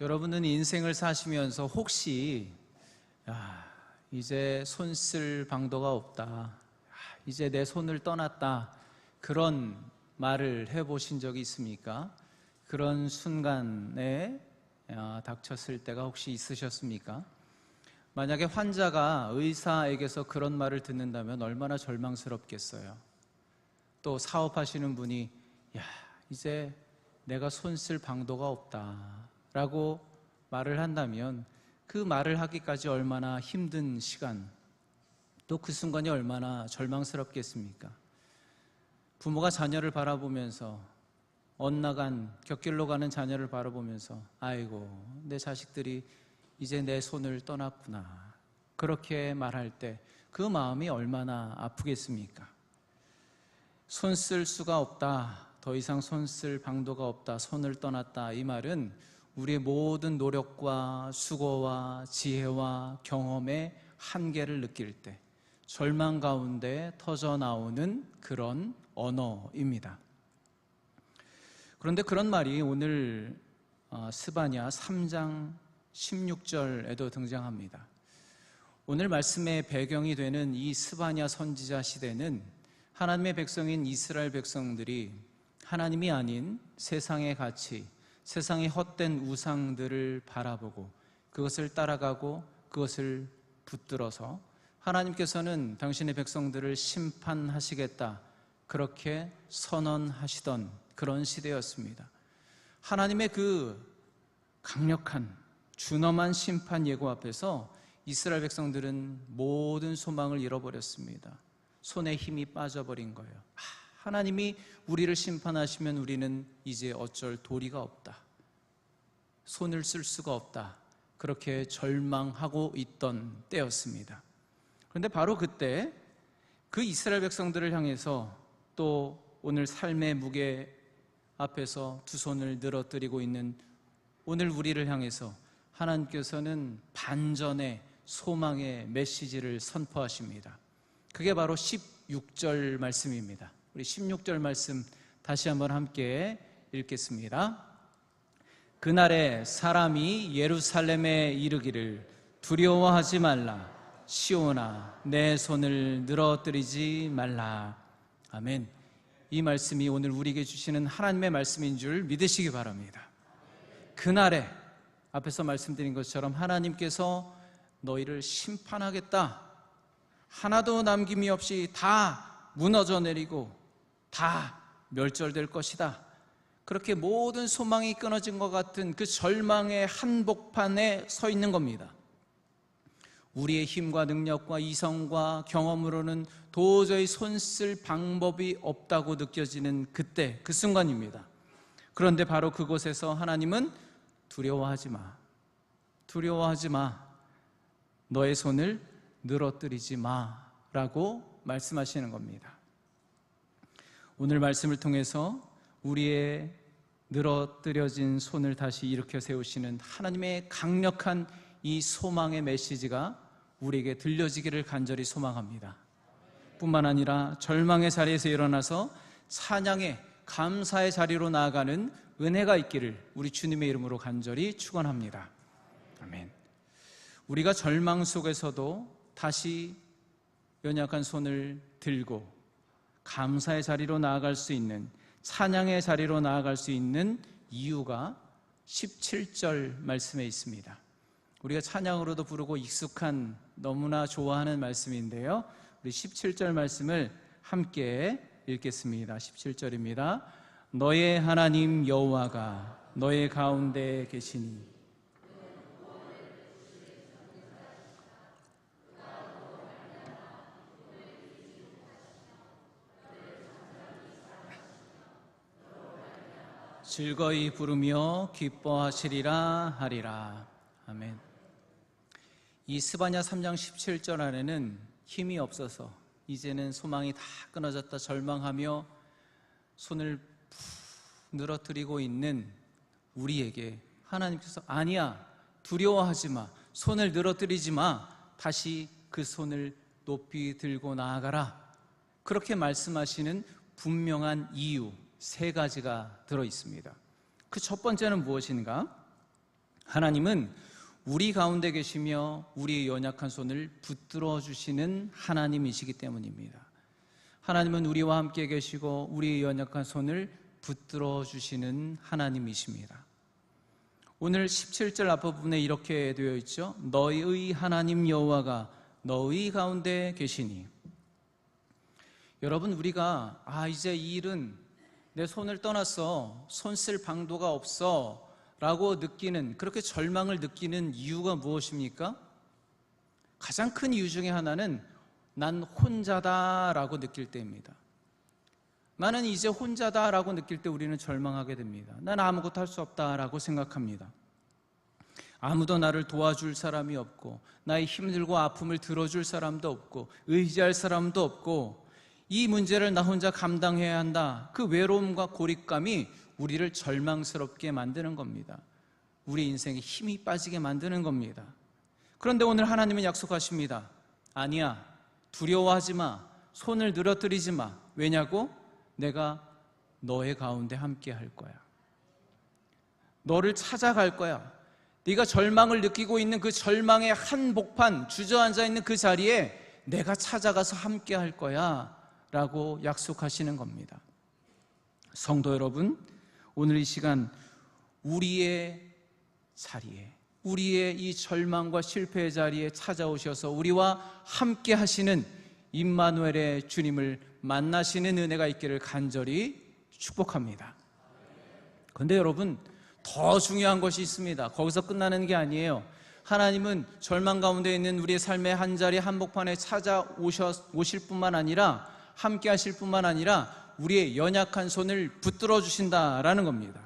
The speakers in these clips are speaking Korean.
여러분은 인생을 사시면서 혹시 이제 손 쓸 방도가 없다, 이제 내 손을 떠났다, 그런 말을 해보신 적이 있습니까? 그런 순간에 닥쳤을 때가 혹시 있으셨습니까? 만약에 환자가 의사에게서 그런 말을 듣는다면 얼마나 절망스럽겠어요. 또 사업하시는 분이 이제 내가 손 쓸 방도가 없다 라고 말을 한다면 그 말을 하기까지 얼마나 힘든 시간, 또 그 순간이 얼마나 절망스럽겠습니까? 부모가 자녀를 바라보면서, 엇나간 곁길로 가는 자녀를 바라보면서 아이고 내 자식들이 이제 내 손을 떠났구나, 그렇게 말할 때 그 마음이 얼마나 아프겠습니까? 손 쓸 수가 없다, 더 이상 손 쓸 방도가 없다, 손을 떠났다, 이 말은 우리의 모든 노력과 수고와 지혜와 경험의 한계를 느낄 때 절망 가운데 터져 나오는 그런 언어입니다. 그런데 그런 말이 오늘 스바냐 3장 16절에도 등장합니다. 오늘 말씀의 배경이 되는 이 스바냐 선지자 시대는 하나님의 백성인 이스라엘 백성들이 하나님이 아닌 세상의 가치, 세상의 헛된 우상들을 바라보고 그것을 따라가고 그것을 붙들어서 하나님께서는 당신의 백성들을 심판하시겠다, 그렇게 선언하시던 그런 시대였습니다. 하나님의 그 강력한 준엄한 심판 예고 앞에서 이스라엘 백성들은 모든 소망을 잃어버렸습니다. 손에 힘이 빠져버린 거예요. 하나님이 우리를 심판하시면 우리는 이제 어쩔 도리가 없다, 손을 쓸 수가 없다, 그렇게 절망하고 있던 때였습니다. 그런데 바로 그때 그 이스라엘 백성들을 향해서 또 오늘 삶의 무게 앞에서 두 손을 늘어뜨리고 있는 오늘 우리를 향해서 하나님께서는 반전의 소망의 메시지를 선포하십니다. 그게 바로 16절 말씀입니다. 우리 16절 말씀 다시 한번 함께 읽겠습니다. 그날에 사람이 예루살렘에 이르기를 두려워하지 말라, 시온아 내 손을 늘어뜨리지 말라. 아멘. 이 말씀이 오늘 우리에게 주시는 하나님의 말씀인 줄 믿으시기 바랍니다. 그날에 앞에서 말씀드린 것처럼 하나님께서 너희를 심판하겠다, 하나도 남김이 없이 다 무너져 내리고 다 멸절될 것이다, 그렇게 모든 소망이 끊어진 것 같은 그 절망의 한복판에 서 있는 겁니다. 우리의 힘과 능력과 이성과 경험으로는 도저히 손 쓸 방법이 없다고 느껴지는 그때, 그 순간입니다. 그런데 바로 그곳에서 하나님은 두려워하지 마, 두려워하지 마, 너의 손을 늘어뜨리지 마 라고 말씀하시는 겁니다. 오늘 말씀을 통해서 우리의 늘어뜨려진 손을 다시 일으켜 세우시는 하나님의 강력한 이 소망의 메시지가 우리에게 들려지기를 간절히 소망합니다. 뿐만 아니라 절망의 자리에서 일어나서 찬양의 감사의 자리로 나아가는 은혜가 있기를 우리 주님의 이름으로 간절히 축원합니다. 아멘. 우리가 절망 속에서도 다시 연약한 손을 들고 감사의 자리로 나아갈 수 있는, 찬양의 자리로 나아갈 수 있는 이유가 17절 말씀에 있습니다. 우리가 찬양으로도 부르고 익숙한, 너무나 좋아하는 말씀인데요, 우리 17절 말씀을 함께 읽겠습니다. 17절입니다. 너의 하나님 여호와가 너의 가운데 계시니 즐거이 부르며 기뻐하시리라 하리라. 아멘. 이 스바냐 3장 17절 안에는 힘이 없어서 이제는 소망이 다 끊어졌다 절망하며 손을 푹 늘어뜨리고 있는 우리에게 하나님께서 아니야, 두려워하지 마, 손을 늘어뜨리지 마, 다시 그 손을 높이 들고 나아가라, 그렇게 말씀하시는 분명한 이유 세 가지가 들어 있습니다. 그 첫 번째는 무엇인가? 하나님은 우리 가운데 계시며 우리의 연약한 손을 붙들어 주시는 하나님이시기 때문입니다. 하나님은 우리와 함께 계시고 우리의 연약한 손을 붙들어 주시는 하나님이십니다. 오늘 17절 앞부분에 이렇게 되어 있죠. 너희의 하나님 여호와가 너희 가운데 계시니. 여러분, 우리가 이제 이 일은 내 손을 떠났어, 손 쓸 방도가 없어 라고 느끼는, 그렇게 절망을 느끼는 이유가 무엇입니까? 가장 큰 이유 중에 하나는 난 혼자다 라고 느낄 때입니다. 나는 이제 혼자다 라고 느낄 때 우리는 절망하게 됩니다. 난 아무것도 할 수 없다 라고 생각합니다. 아무도 나를 도와줄 사람이 없고, 나의 힘들고 아픔을 들어줄 사람도 없고, 의지할 사람도 없고, 이 문제를 나 혼자 감당해야 한다. 그 외로움과 고립감이 우리를 절망스럽게 만드는 겁니다. 우리 인생에 힘이 빠지게 만드는 겁니다. 그런데 오늘 하나님은 약속하십니다. 아니야, 두려워하지 마, 손을 늘어뜨리지 마. 왜냐고? 내가 너의 가운데 함께 할 거야. 너를 찾아갈 거야. 네가 절망을 느끼고 있는 그 절망의 한복판, 주저앉아 있는 그 자리에 내가 찾아가서 함께 할 거야 라고 약속하시는 겁니다. 성도 여러분, 오늘 이 시간 우리의 자리에, 우리의 이 절망과 실패의 자리에 찾아오셔서 우리와 함께 하시는 임마누엘의 주님을 만나시는 은혜가 있기를 간절히 축복합니다. 그런데 여러분, 더 중요한 것이 있습니다. 거기서 끝나는 게 아니에요. 하나님은 절망 가운데 있는 우리의 삶의 한 자리 한복판에 찾아오실 뿐만 아니라, 함께 하실 뿐만 아니라 우리의 연약한 손을 붙들어 주신다라는 겁니다.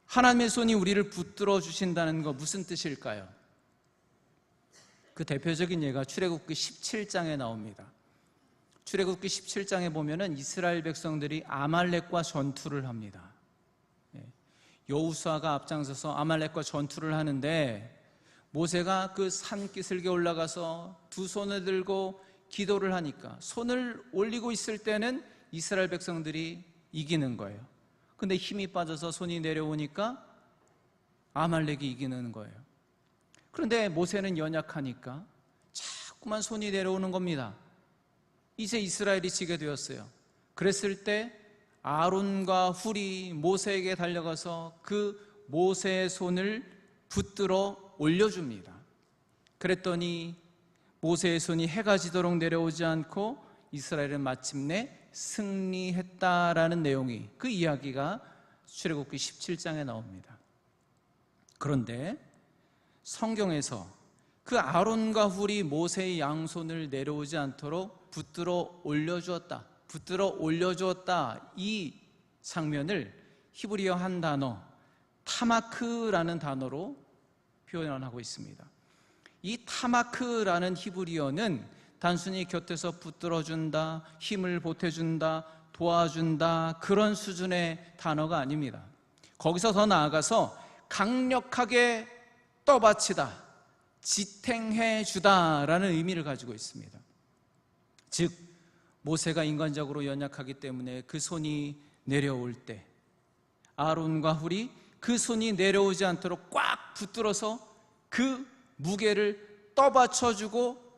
하나님의 손이 우리를 붙들어 주신다는 거 무슨 뜻일까요? 그 대표적인 예가 출애굽기 17장에 나옵니다. 출애굽기 17장에 보면은 이스라엘 백성들이 아말렉과 전투를 합니다. 여호수아가 앞장서서 아말렉과 전투를 하는데, 모세가 그 산기슭에 올라가서 두 손을 들고 기도를 하니까, 손을 올리고 있을 때는 이스라엘 백성들이 이기는 거예요. 근데 힘이 빠져서 손이 내려오니까 아말렉이 이기는 거예요. 그런데 모세는 연약하니까 자꾸만 손이 내려오는 겁니다. 이제 이스라엘이 지게 되었어요. 그랬을 때 아론과 훌이 모세에게 달려가서 그 모세의 손을 붙들어 올려줍니다. 그랬더니 모세의 손이 해가 지도록 내려오지 않고 이스라엘은 마침내 승리했다라는 내용이, 그 이야기가 출애굽기 17장에 나옵니다. 그런데 성경에서 그 아론과 훌이 모세의 양손을 내려오지 않도록 붙들어 올려주었다, 이 장면을 히브리어 한 단어 타마크라는 단어로 표현하고 있습니다. 이 타마크라는 히브리어는 단순히 곁에서 붙들어준다, 힘을 보태준다, 도와준다, 그런 수준의 단어가 아닙니다. 거기서 더 나아가서 강력하게 떠받치다, 지탱해 주다라는 의미를 가지고 있습니다. 즉, 모세가 인간적으로 연약하기 때문에 그 손이 내려올 때 아론과 훌이 그 손이 내려오지 않도록 꽉 붙들어서 그 무게를 떠받쳐주고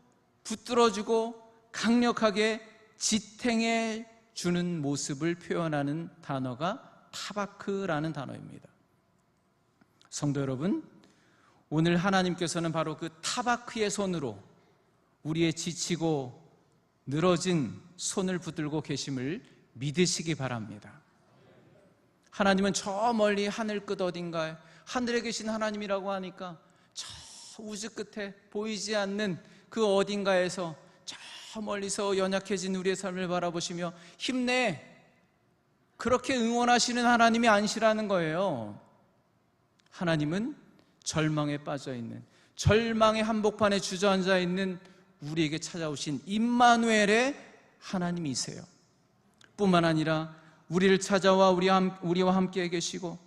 붙들어주고 강력하게 지탱해 주는 모습을 표현하는 단어가 타바크라는 단어입니다. 성도 여러분, 오늘 하나님께서는 바로 그 타바크의 손으로 우리의 지치고 늘어진 손을 붙들고 계심을 믿으시기 바랍니다. 하나님은 저 멀리 하늘 끝 어딘가에, 하늘에 계신 하나님이라고 하니까 저 우주 끝에 보이지 않는 그 어딘가에서 저 멀리서 연약해진 우리의 삶을 바라보시며 힘내, 그렇게 응원하시는 하나님이 아니시라는 거예요. 하나님은 절망에 빠져있는, 절망의 한복판에 주저앉아 있는 우리에게 찾아오신 임마누엘의 하나님이세요. 뿐만 아니라 우리를 찾아와 우리와 함께 계시고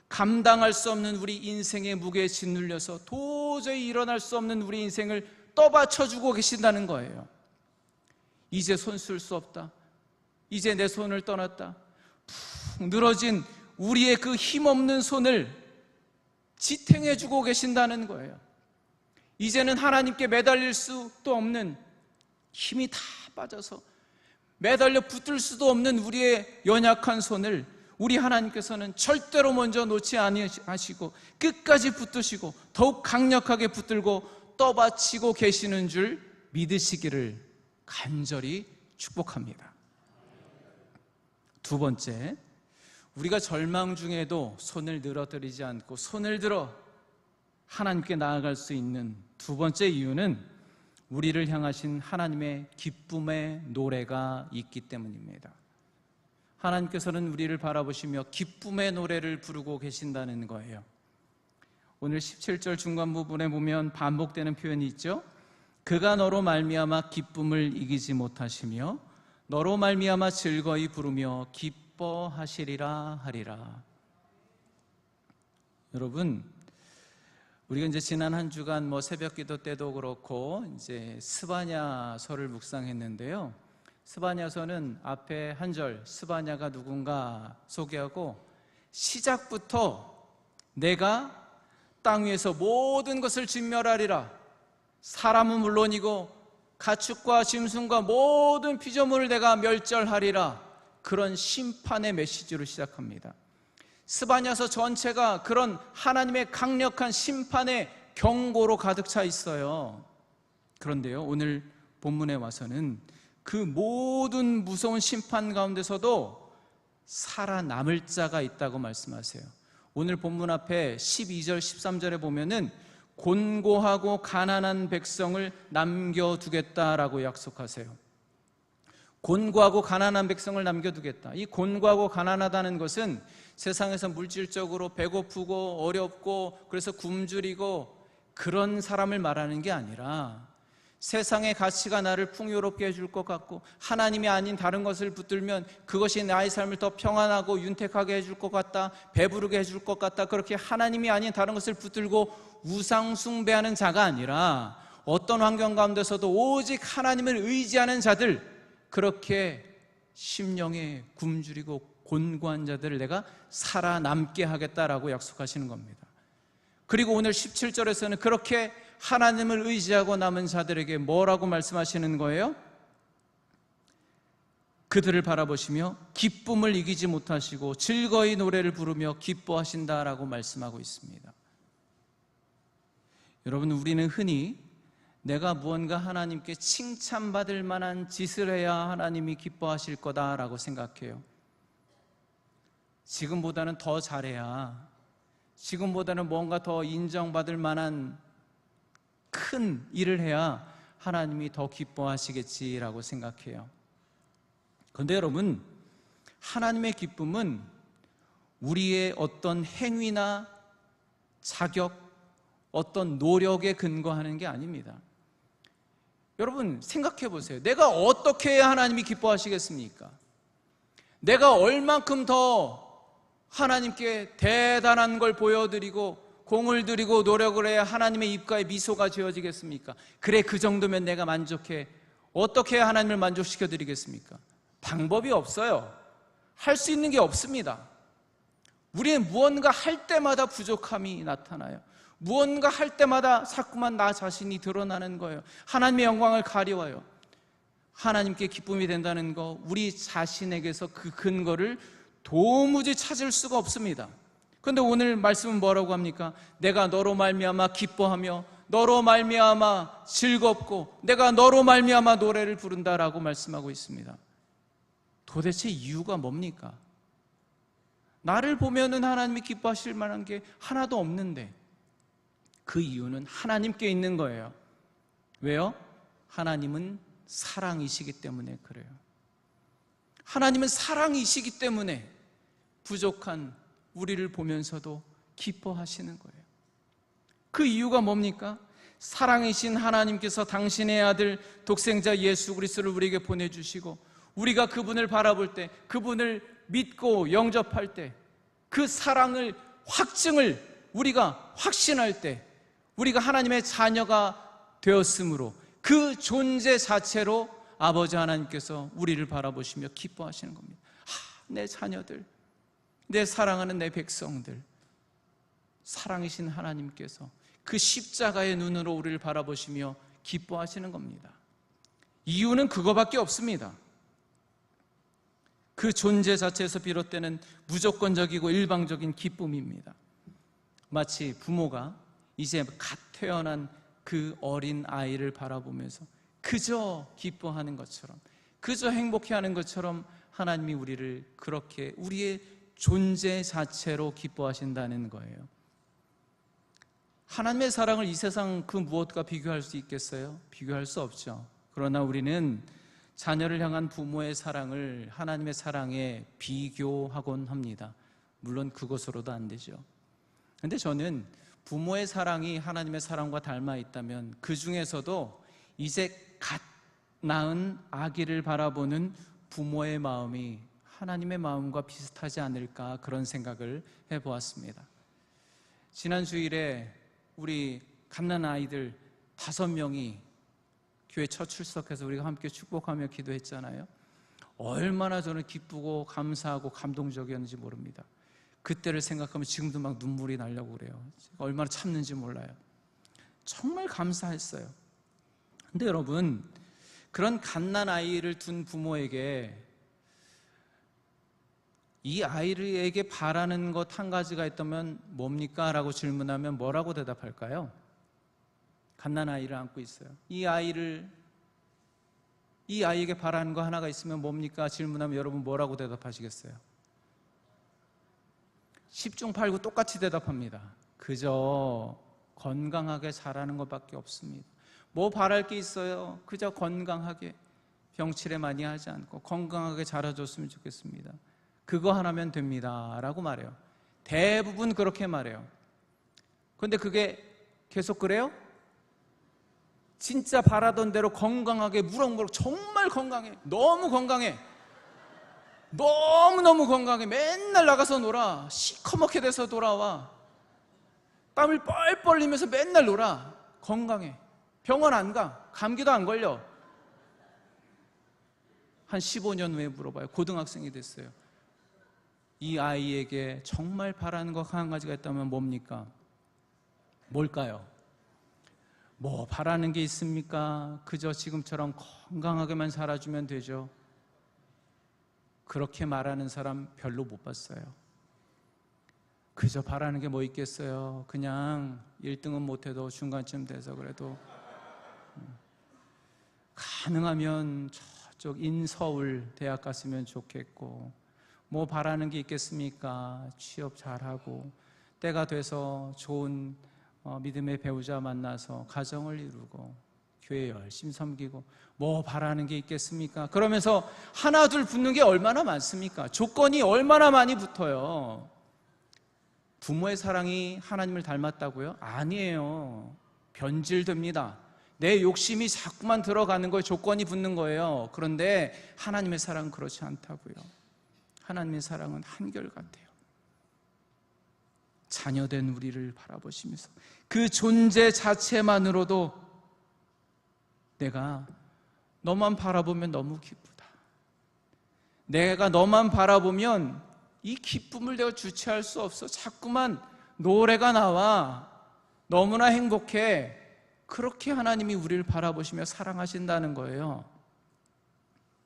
감당할 수 없는 우리 인생의 무게에 짓눌려서 도저히 일어날 수 없는 우리 인생을 떠받쳐주고 계신다는 거예요. 이제 손 쓸 수 없다, 이제 내 손을 떠났다, 푹 늘어진 우리의 그 힘없는 손을 지탱해 주고 계신다는 거예요. 이제는 하나님께 매달릴 수도 없는, 힘이 다 빠져서 매달려 붙들 수도 없는 우리의 연약한 손을 우리 하나님께서는 절대로 먼저 놓지 아니하시고 끝까지 붙드시고 더욱 강력하게 붙들고 떠받치고 계시는 줄 믿으시기를 간절히 축복합니다. 두 번째, 우리가 절망 중에도 손을 늘어뜨리지 않고 손을 들어 하나님께 나아갈 수 있는 두 번째 이유는 우리를 향하신 하나님의 기쁨의 노래가 있기 때문입니다. 하나님께서는 우리를 바라보시며 기쁨의 노래를 부르고 계신다는 거예요. 오늘 17절 중간 부분에 보면 반복되는 표현이 있죠. 그가 너로 말미암아 기쁨을 이기지 못하시며 너로 말미암아 즐거이 부르며 기뻐하시리라 하리라. 여러분, 우리가 이제 지난 한 주간 새벽기도 때도 그렇고 이제 스바냐서를 묵상했는데요. 스바냐서는 앞에 한 절 스바냐가 누군가 소개하고 시작부터 내가 땅 위에서 모든 것을 진멸하리라. 사람은 물론이고 가축과 짐승과 모든 피조물을 내가 멸절하리라. 그런 심판의 메시지로 시작합니다. 스바냐서 전체가 그런 하나님의 강력한 심판의 경고로 가득 차 있어요. 그런데요, 오늘 본문에 와서는 그 모든 무서운 심판 가운데서도 살아남을 자가 있다고 말씀하세요. 오늘 본문 앞에 12절 13절에 보면은 곤고하고 가난한 백성을 남겨두겠다라고 약속하세요. 곤고하고 가난한 백성을 남겨두겠다. 이 곤고하고 가난하다는 것은 세상에서 물질적으로 배고프고 어렵고 그래서 굶주리고 그런 사람을 말하는 게 아니라 세상의 가치가 나를 풍요롭게 해줄 것 같고 하나님이 아닌 다른 것을 붙들면 그것이 나의 삶을 더 평안하고 윤택하게 해줄 것 같다, 배부르게 해줄 것 같다, 그렇게 하나님이 아닌 다른 것을 붙들고 우상 숭배하는 자가 아니라 어떤 환경 가운데서도 오직 하나님을 의지하는 자들, 그렇게 심령에 굶주리고 곤고한 자들을 내가 살아남게 하겠다라고 약속하시는 겁니다. 그리고 오늘 17절에서는 그렇게 하나님을 의지하고 남은 자들에게 뭐라고 말씀하시는 거예요? 그들을 바라보시며 기쁨을 이기지 못하시고 즐거이 노래를 부르며 기뻐하신다라고 말씀하고 있습니다. 여러분, 우리는 흔히 내가 무언가 하나님께 칭찬받을 만한 짓을 해야 하나님이 기뻐하실 거다라고 생각해요. 지금보다는 더 잘해야, 지금보다는 뭔가 더 인정받을 만한 큰 일을 해야 하나님이 더 기뻐하시겠지라고 생각해요. 그런데 여러분, 하나님의 기쁨은 우리의 어떤 행위나 자격, 어떤 노력에 근거하는 게 아닙니다. 여러분, 생각해 보세요. 내가 어떻게 해야 하나님이 기뻐하시겠습니까? 내가 얼만큼 더 하나님께 대단한 걸 보여드리고 공을 들이고 노력을 해야 하나님의 입가에 미소가 지어지겠습니까? 그래, 그 정도면 내가 만족해. 어떻게 해야 하나님을 만족시켜 드리겠습니까? 방법이 없어요. 할 수 있는 게 없습니다. 우리는 무언가 할 때마다 부족함이 나타나요. 무언가 할 때마다 자꾸만 나 자신이 드러나는 거예요. 하나님의 영광을 가려워요. 하나님께 기쁨이 된다는 거, 우리 자신에게서 그 근거를 도무지 찾을 수가 없습니다. 그런데 오늘 말씀은 뭐라고 합니까? 내가 너로 말미암아 기뻐하며 너로 말미암아 즐겁고 내가 너로 말미암아 노래를 부른다라고 말씀하고 있습니다. 도대체 이유가 뭡니까? 나를 보면은 하나님이 기뻐하실 만한 게 하나도 없는데 그 이유는 하나님께 있는 거예요. 왜요? 하나님은 사랑이시기 때문에 그래요. 하나님은 사랑이시기 때문에 부족한 우리를 보면서도 기뻐하시는 거예요. 그 이유가 뭡니까? 사랑이신 하나님께서 당신의 아들 독생자 예수 그리스도를 우리에게 보내주시고 우리가 그분을 바라볼 때, 그분을 믿고 영접할 때, 그 사랑을 확증을 우리가 확신할 때 우리가 하나님의 자녀가 되었으므로 그 존재 자체로 아버지 하나님께서 우리를 바라보시며 기뻐하시는 겁니다. 내 자녀들, 내 사랑하는 내 백성들, 사랑이신 하나님께서 그 십자가의 눈으로 우리를 바라보시며 기뻐하시는 겁니다. 이유는 그거밖에 없습니다. 그 존재 자체에서 비롯되는 무조건적이고 일방적인 기쁨입니다. 마치 부모가 이제 갓 태어난 그 어린 아이를 바라보면서 그저 기뻐하는 것처럼, 그저 행복해하는 것처럼 하나님이 우리를 그렇게 우리의 존재 자체로 기뻐하신다는 거예요. 하나님의 사랑을 이 세상 그 무엇과 비교할 수 있겠어요? 비교할 수 없죠. 그러나 우리는 자녀를 향한 부모의 사랑을 하나님의 사랑에 비교하곤 합니다. 물론 그것으로도 안 되죠. 그런데 저는 부모의 사랑이 하나님의 사랑과 닮아 있다면 그 중에서도 이제 갓 낳은 아기를 바라보는 부모의 마음이 하나님의 마음과 비슷하지 않을까, 그런 생각을 해보았습니다. 지난 주일에 우리 갓난 아이들 5명이 교회 첫 출석해서 우리가 함께 축복하며 기도했잖아요. 얼마나 저는 기쁘고 감사하고 감동적이었는지 모릅니다. 그때를 생각하면 지금도 막 눈물이 나려고 그래요. 제가 얼마나 참는지 몰라요. 정말 감사했어요. 근데 여러분, 그런 갓난 아이를 둔 부모에게 이 아이에게 바라는 것 한 가지가 있다면 뭡니까? 라고 질문하면 뭐라고 대답할까요? 갓난 아이를 안고 있어요. 이 아이에게 바라는 거 하나가 있으면 뭡니까? 질문하면 여러분 뭐라고 대답하시겠어요? 10중 8구 똑같이 대답합니다. 그저 건강하게 자라는 것밖에 없습니다. 뭐 바랄 게 있어요? 그저 건강하게, 병치레 많이 하지 않고 건강하게 자라줬으면 좋겠습니다. 그거 하나면 됩니다 라고 말해요. 대부분 그렇게 말해요. 그런데 그게 계속 그래요? 진짜 바라던 대로 건강하게 무럭무럭, 정말 건강해, 너무 건강해, 너무너무 건강해, 맨날 나가서 놀아, 시커멓게 돼서 돌아와, 땀을 뻘뻘 흘리면서 맨날 놀아, 건강해, 병원 안 가, 감기도 안 걸려. 한 15년 후에 물어봐요. 고등학생이 됐어요. 이 아이에게 정말 바라는 것 한 가지가 있다면 뭡니까? 뭘까요? 뭐 바라는 게 있습니까? 그저 지금처럼 건강하게만 살아주면 되죠. 그렇게 말하는 사람 별로 못 봤어요. 그저 바라는 게 뭐 있겠어요? 그냥 1등은 못해도 중간쯤 돼서 그래도 가능하면 저쪽 인서울 대학 갔으면 좋겠고, 뭐 바라는 게 있겠습니까? 취업 잘하고 때가 돼서 좋은 믿음의 배우자 만나서 가정을 이루고 교회 열심히 섬기고, 뭐 바라는 게 있겠습니까? 그러면서 하나 둘 붙는 게 얼마나 많습니까? 조건이 얼마나 많이 붙어요. 부모의 사랑이 하나님을 닮았다고요? 아니에요. 변질됩니다. 내 욕심이 자꾸만 들어가는 거에 조건이 붙는 거예요. 그런데 하나님의 사랑은 그렇지 않다고요. 하나님의 사랑은 한결같아요. 자녀된 우리를 바라보시면서 그 존재 자체만으로도 내가 너만 바라보면 너무 기쁘다, 내가 너만 바라보면 이 기쁨을 내가 주체할 수 없어, 자꾸만 노래가 나와, 너무나 행복해. 그렇게 하나님이 우리를 바라보시며 사랑하신다는 거예요.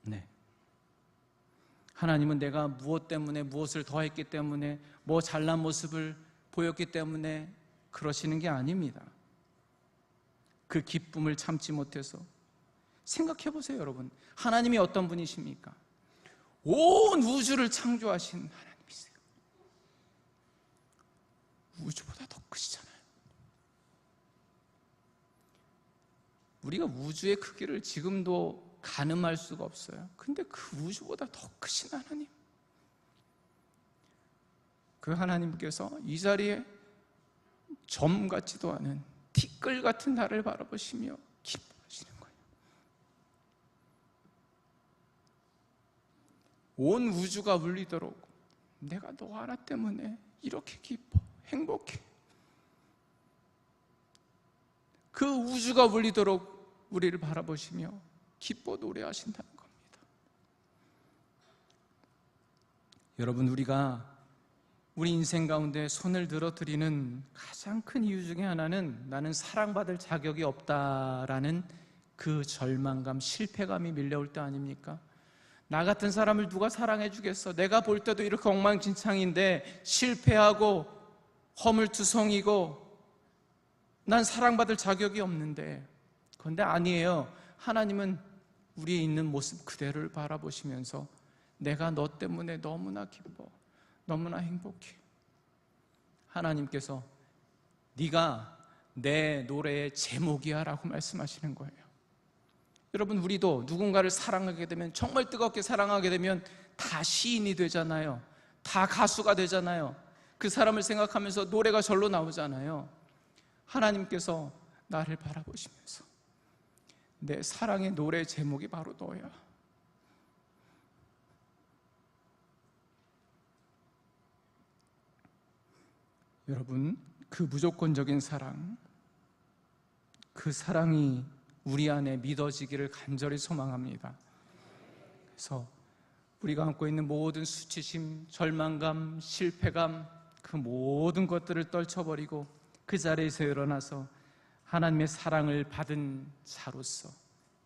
네. 하나님은 내가 무엇 때문에, 무엇을 더했기 때문에, 뭐 잘난 모습을 보였기 때문에 그러시는 게 아닙니다. 그 기쁨을 참지 못해서 생각해 보세요, 여러분. 하나님이 어떤 분이십니까? 온 우주를 창조하신 하나님이세요. 우주보다 더 크시잖아요. 우리가 우주의 크기를 지금도 가늠할 수가 없어요. 근데 그 우주보다 더 크신 하나님, 그 하나님께서 이 자리에 점 같지도 않은 티끌 같은 나를 바라보시며 기뻐하시는 거예요. 온 우주가 울리도록 내가 너 하나 때문에 이렇게 기뻐, 행복해. 그 우주가 울리도록 우리를 바라보시며 기뻐 노래하신다는 겁니다. 여러분, 우리가 우리 인생 가운데 손을 들어 드리는 가장 큰 이유 중에 하나는 나는 사랑받을 자격이 없다라는 그 절망감, 실패감이 밀려올 때 아닙니까? 나 같은 사람을 누가 사랑해 주겠어? 내가 볼 때도 이렇게 엉망진창인데 실패하고 허물투성이고 난 사랑받을 자격이 없는데. 그런데 아니에요. 하나님은 우리의 있는 모습 그대로를 바라보시면서 내가 너 때문에 너무나 기뻐, 너무나 행복해. 하나님께서 네가 내 노래의 제목이야 라고 말씀하시는 거예요. 여러분, 우리도 누군가를 사랑하게 되면, 정말 뜨겁게 사랑하게 되면 다 시인이 되잖아요. 다 가수가 되잖아요. 그 사람을 생각하면서 노래가 절로 나오잖아요. 하나님께서 나를 바라보시면서 내 사랑의 노래 제목이 바로 너야. 여러분, 그 무조건적인 사랑, 그 사랑이 우리 안에 믿어지기를 간절히 소망합니다. 그래서 우리가 안고 있는 모든 수치심, 절망감, 실패감, 그 모든 것들을 떨쳐버리고 그 자리에서 일어나서 하나님의 사랑을 받은 자로서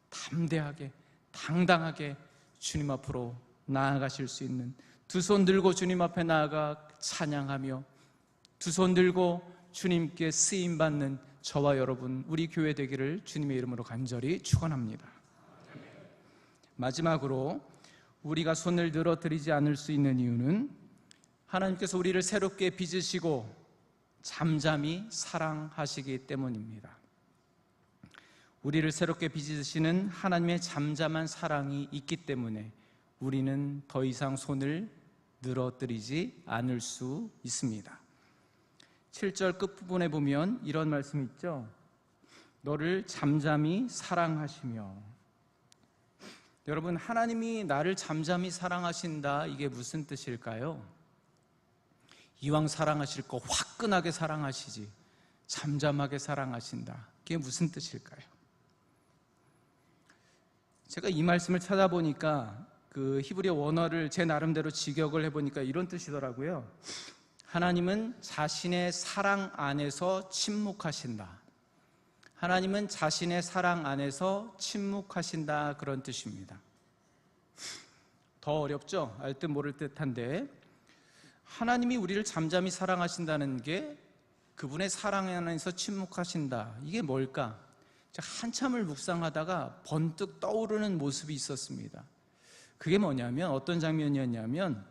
담대하게, 당당하게 주님 앞으로 나아가실 수 있는, 두 손 들고 주님 앞에 나아가 찬양하며 두 손 들고 주님께 쓰임받는 저와 여러분, 우리 교회 되기를 주님의 이름으로 간절히 축원합니다. 마지막으로 우리가 손을 들어 드리지 않을 수 있는 이유는 하나님께서 우리를 새롭게 빚으시고 잠잠히 사랑하시기 때문입니다. 우리를 새롭게 빚으시는 하나님의 잠잠한 사랑이 있기 때문에 우리는 더 이상 손을 늘어뜨리지 않을 수 있습니다. 7절 끝부분에 보면 이런 말씀이 있죠. 너를 잠잠히 사랑하시며. 여러분, 하나님이 나를 잠잠히 사랑하신다, 이게 무슨 뜻일까요? 이왕 사랑하실 거 화끈하게 사랑하시지 잠잠하게 사랑하신다, 이게 무슨 뜻일까요? 제가 이 말씀을 찾아보니까 그 히브리어 원어를 제 나름대로 직역을 해보니까 이런 뜻이더라고요. 하나님은 자신의 사랑 안에서 침묵하신다. 하나님은 자신의 사랑 안에서 침묵하신다, 그런 뜻입니다. 더 어렵죠? 알 듯 모를 듯한데, 하나님이 우리를 잠잠히 사랑하신다는 게 그분의 사랑 안에서 침묵하신다, 이게 뭘까? 제가 한참을 묵상하다가 번뜩 떠오르는 모습이 있었습니다. 그게 뭐냐면, 어떤 장면이었냐면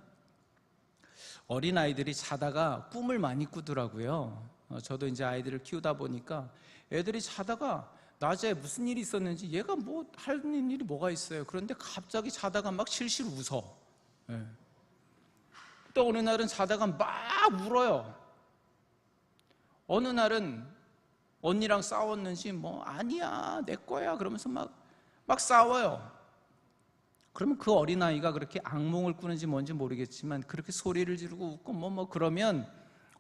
어린아이들이 자다가 꿈을 많이 꾸더라고요. 저도 이제 아이들을 키우다 보니까 애들이 자다가 낮에 무슨 일이 있었는지, 얘가 뭐 하는 일이 뭐가 있어요. 그런데 갑자기 자다가 막 실실 웃어. 또 어느 날은 자다가 막 울어요. 어느 날은 언니랑 싸웠는지 뭐 아니야 내 거야 그러면서 막 싸워요. 그러면 그 어린아이가 그렇게 악몽을 꾸는지 뭔지 모르겠지만 그렇게 소리를 지르고 웃고 뭐 그러면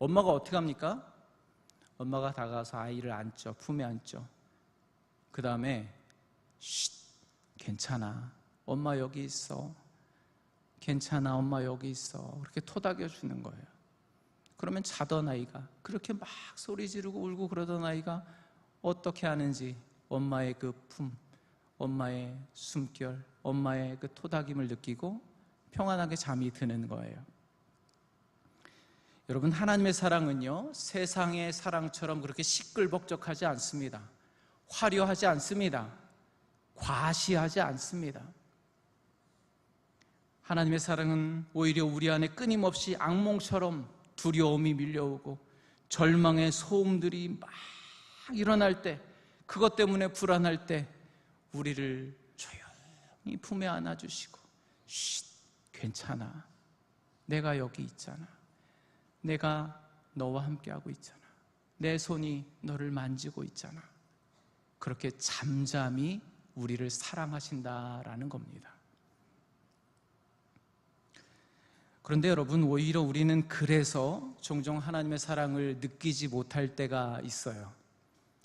엄마가 어떻게 합니까? 엄마가 다가가서 아이를 안죠. 품에 안죠. 그 다음에 쉿, 괜찮아, 엄마 여기 있어, 괜찮아, 엄마 여기 있어, 그렇게 토닥여 주는 거예요. 그러면 자던 아이가, 그렇게 막 소리 지르고 울고 그러던 아이가 어떻게 하는지 엄마의 그 품, 엄마의 숨결, 엄마의 그 토닥임을 느끼고 평안하게 잠이 드는 거예요. 여러분, 하나님의 사랑은요, 세상의 사랑처럼 그렇게 시끌벅적하지 않습니다. 화려하지 않습니다. 과시하지 않습니다. 하나님의 사랑은 오히려 우리 안에 끊임없이 악몽처럼 두려움이 밀려오고 절망의 소음들이 막 일어날 때, 그것 때문에 불안할 때 우리를 조용히 품에 안아주시고 쉿, 괜찮아, 내가 여기 있잖아, 내가 너와 함께하고 있잖아, 내 손이 너를 만지고 있잖아, 그렇게 잠잠히 우리를 사랑하신다라는 겁니다. 그런데 여러분, 오히려 우리는 그래서 종종 하나님의 사랑을 느끼지 못할 때가 있어요.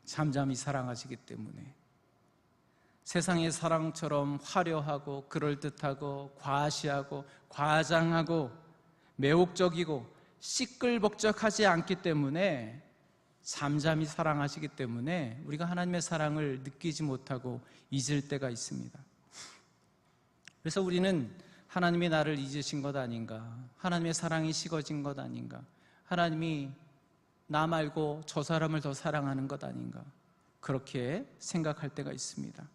잠잠히 사랑하시기 때문에. 세상의 사랑처럼 화려하고 그럴듯하고 과시하고 과장하고 매혹적이고 시끌벅적하지 않기 때문에, 잠잠히 사랑하시기 때문에 우리가 하나님의 사랑을 느끼지 못하고 잊을 때가 있습니다. 그래서 우리는 하나님이 나를 잊으신 것 아닌가, 하나님의 사랑이 식어진 것 아닌가, 하나님이 나 말고 저 사람을 더 사랑하는 것 아닌가, 그렇게 생각할 때가 있습니다.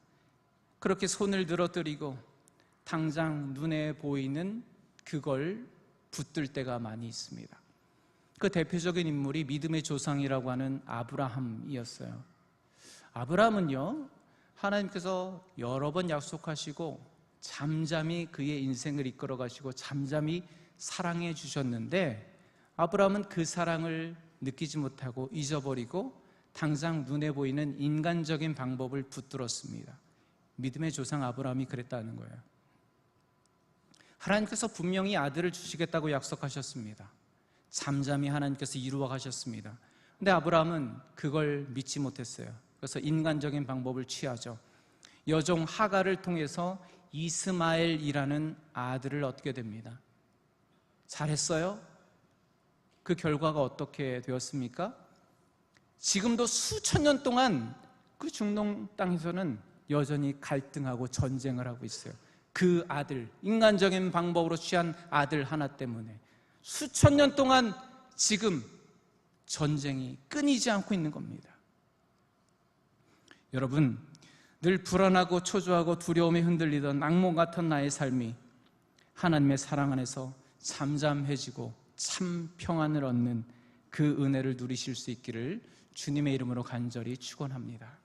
그렇게 손을 늘어뜨리고 당장 눈에 보이는 그걸 붙들 때가 많이 있습니다. 그 대표적인 인물이 믿음의 조상이라고 하는 아브라함이었어요. 아브라함은요, 하나님께서 여러 번 약속하시고 잠잠히 그의 인생을 이끌어 가시고 잠잠히 사랑해 주셨는데, 아브라함은 그 사랑을 느끼지 못하고 잊어버리고 당장 눈에 보이는 인간적인 방법을 붙들었습니다. 믿음의 조상 아브라함이 그랬다는 거예요. 하나님께서 분명히 아들을 주시겠다고 약속하셨습니다. 잠잠히 하나님께서 이루어 가셨습니다. 근데 아브라함은 그걸 믿지 못했어요. 그래서 인간적인 방법을 취하죠. 여종 하갈을 통해서 이스마엘이라는 아들을 얻게 됩니다. 잘했어요? 그 결과가 어떻게 되었습니까? 지금도 수천 년 동안 그 중동 땅에서는 여전히 갈등하고 전쟁을 하고 있어요. 그 아들, 인간적인 방법으로 취한 아들 하나 때문에 수천 년 동안 지금 전쟁이 끊이지 않고 있는 겁니다. 여러분, 늘 불안하고 초조하고 두려움에 흔들리던 악몽 같은 나의 삶이 하나님의 사랑 안에서 잠잠해지고 참 평안을 얻는 그 은혜를 누리실 수 있기를 주님의 이름으로 간절히 축원합니다.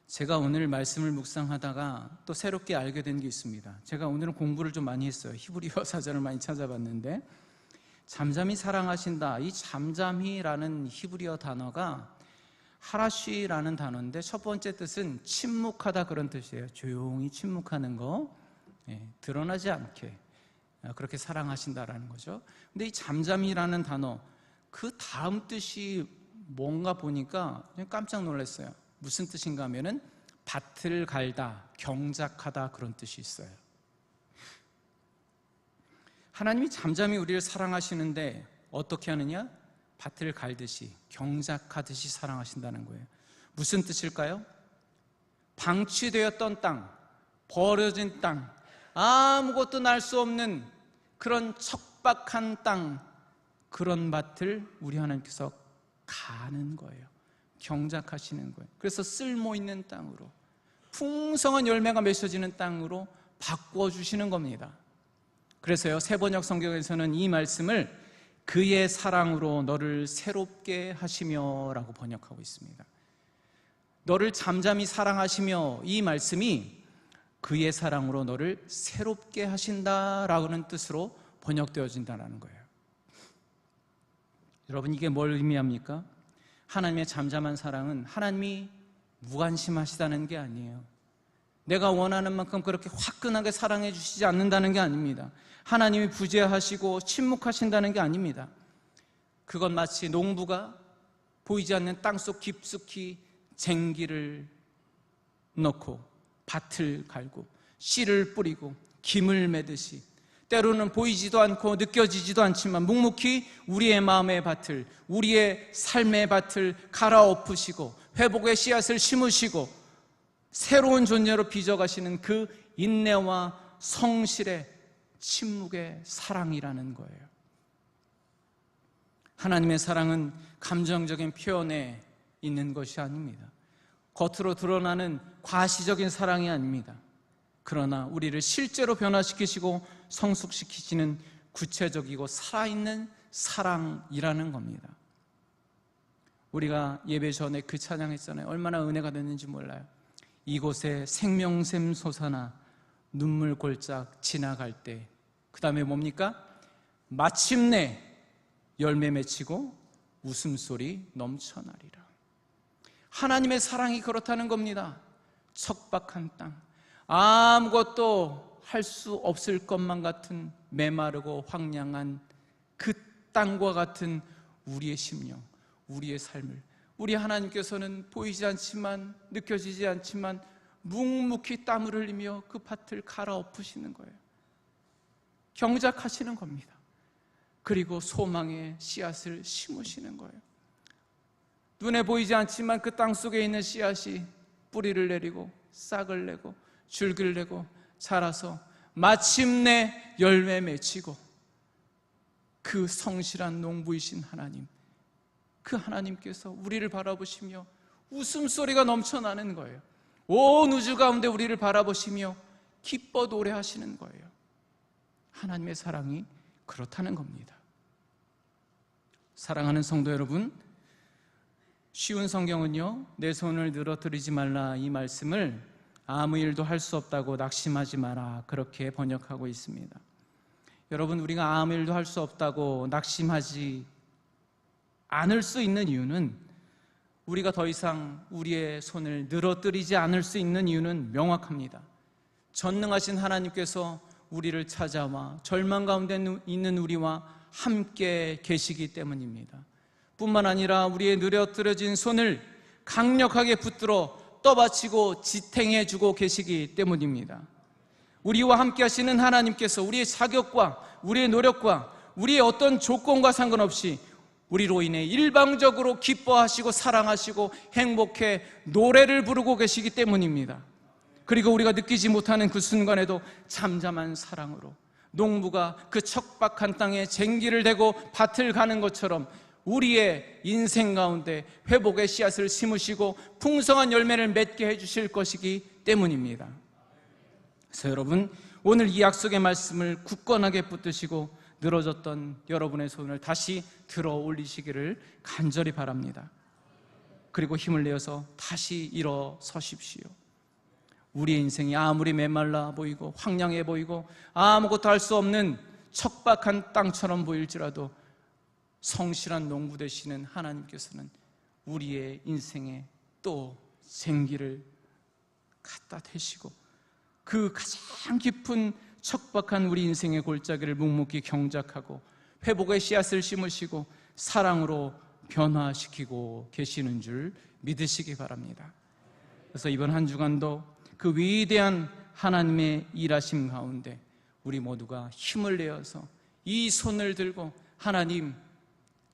제가 오늘 말씀을 묵상하다가 또 새롭게 알게 된 게 있습니다. 제가 오늘은 공부를 좀 많이 했어요. 히브리어 사전을 많이 찾아봤는데, 잠잠히 사랑하신다, 이 잠잠히라는 히브리어 단어가 하라쉬라는 단어인데, 첫 번째 뜻은 침묵하다, 그런 뜻이에요. 조용히 침묵하는 거, 드러나지 않게 그렇게 사랑하신다라는 거죠. 근데 이 잠잠히라는 단어, 그 다음 뜻이 뭔가 보니까 그냥 깜짝 놀랐어요. 무슨 뜻인가 하면은 밭을 갈다, 경작하다, 그런 뜻이 있어요. 하나님이 잠잠히 우리를 사랑하시는데 어떻게 하느냐? 밭을 갈듯이, 경작하듯이 사랑하신다는 거예요. 무슨 뜻일까요? 방치되었던 땅, 버려진 땅, 아무것도 날 수 없는 그런 척박한 땅, 그런 밭을 우리 하나님께서 가는 거예요. 경작하시는 거예요. 그래서 쓸모있는 땅으로, 풍성한 열매가 맺어지는 땅으로 바꿔주시는 겁니다. 그래서요, 세번역 성경에서는 이 말씀을 그의 사랑으로 너를 새롭게 하시며 라고 번역하고 있습니다. 너를 잠잠히 사랑하시며, 이 말씀이 그의 사랑으로 너를 새롭게 하신다라는 뜻으로 번역되어진다는 거예요. 여러분, 이게 뭘 의미합니까? 하나님의 잠잠한 사랑은 하나님이 무관심하시다는 게 아니에요. 내가 원하는 만큼 그렇게 화끈하게 사랑해 주시지 않는다는 게 아닙니다. 하나님이 부재하시고 침묵하신다는 게 아닙니다. 그건 마치 농부가 보이지 않는 땅속 깊숙이 쟁기를 넣고 밭을 갈고 씨를 뿌리고 김을 매듯이, 때로는 보이지도 않고 느껴지지도 않지만 묵묵히 우리의 마음의 밭을, 우리의 삶의 밭을 갈아엎으시고 회복의 씨앗을 심으시고 새로운 존재로 빚어가시는 그 인내와 성실의 침묵의 사랑이라는 거예요. 하나님의 사랑은 감정적인 표현에 있는 것이 아닙니다. 겉으로 드러나는 과시적인 사랑이 아닙니다. 그러나 우리를 실제로 변화시키시고 성숙시키시는 구체적이고 살아있는 사랑이라는 겁니다. 우리가 예배 전에 그 찬양했잖아요. 얼마나 은혜가 됐는지 몰라요. 이곳에 생명샘 솟아나 눈물 골짝 지나갈 때, 그 다음에 뭡니까? 마침내 열매 맺히고 웃음소리 넘쳐나리라. 하나님의 사랑이 그렇다는 겁니다. 척박한 땅, 아무것도 할 수 없을 것만 같은 메마르고 황량한 그 땅과 같은 우리의 심령, 우리의 삶을 우리 하나님께서는 보이지 않지만, 느껴지지 않지만 묵묵히 땀을 흘리며 그 밭을 갈아엎으시는 거예요. 경작하시는 겁니다. 그리고 소망의 씨앗을 심으시는 거예요. 눈에 보이지 않지만 그 땅 속에 있는 씨앗이 뿌리를 내리고 싹을 내고 줄기를 내고 자라서 마침내 열매 맺히고, 그 성실한 농부이신 하나님, 그 하나님께서 우리를 바라보시며 웃음소리가 넘쳐나는 거예요. 온 우주 가운데 우리를 바라보시며 기뻐 노래하시는 거예요. 하나님의 사랑이 그렇다는 겁니다. 사랑하는 성도 여러분, 쉬운 성경은요, 내 손을 늘어뜨리지 말라 이 말씀을 아무 일도 할 수 없다고 낙심하지 마라, 그렇게 번역하고 있습니다. 여러분, 우리가 아무 일도 할 수 없다고 낙심하지 않을 수 있는 이유는, 우리가 더 이상 우리의 손을 늘어뜨리지 않을 수 있는 이유는 명확합니다. 전능하신 하나님께서 우리를 찾아와 절망 가운데 있는 우리와 함께 계시기 때문입니다. 뿐만 아니라 우리의 늘어뜨려진 손을 강력하게 붙들어 떠받치고 지탱해 주고 계시기 때문입니다. 우리와 함께 하시는 하나님께서 우리의 자격과 우리의 노력과 우리의 어떤 조건과 상관없이 우리로 인해 일방적으로 기뻐하시고 사랑하시고 행복해 노래를 부르고 계시기 때문입니다. 그리고 우리가 느끼지 못하는 그 순간에도 잠잠한 사랑으로 농부가 그 척박한 땅에 쟁기를 대고 밭을 가는 것처럼 우리의 인생 가운데 회복의 씨앗을 심으시고 풍성한 열매를 맺게 해주실 것이기 때문입니다. 그래서 여러분, 오늘 이 약속의 말씀을 굳건하게 붙드시고 늘어졌던 여러분의 손을 다시 들어 올리시기를 간절히 바랍니다. 그리고 힘을 내어서 다시 일어서십시오. 우리의 인생이 아무리 메말라 보이고 황량해 보이고 아무것도 할 수 없는 척박한 땅처럼 보일지라도 성실한 농부 되시는 하나님께서는 우리의 인생에 또 생기를 갖다 대시고 그 가장 깊은 척박한 우리 인생의 골짜기를 묵묵히 경작하고 회복의 씨앗을 심으시고 사랑으로 변화시키고 계시는 줄 믿으시기 바랍니다. 그래서 이번 한 주간도 그 위대한 하나님의 일하심 가운데 우리 모두가 힘을 내어서 이 손을 들고 하나님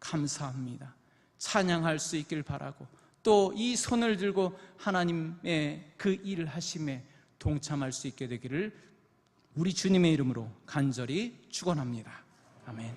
감사합니다, 찬양할 수 있길 바라고, 또 이 손을 들고 하나님의 그 일하심에 동참할 수 있게 되기를 우리 주님의 이름으로 간절히 축원합니다. 아멘.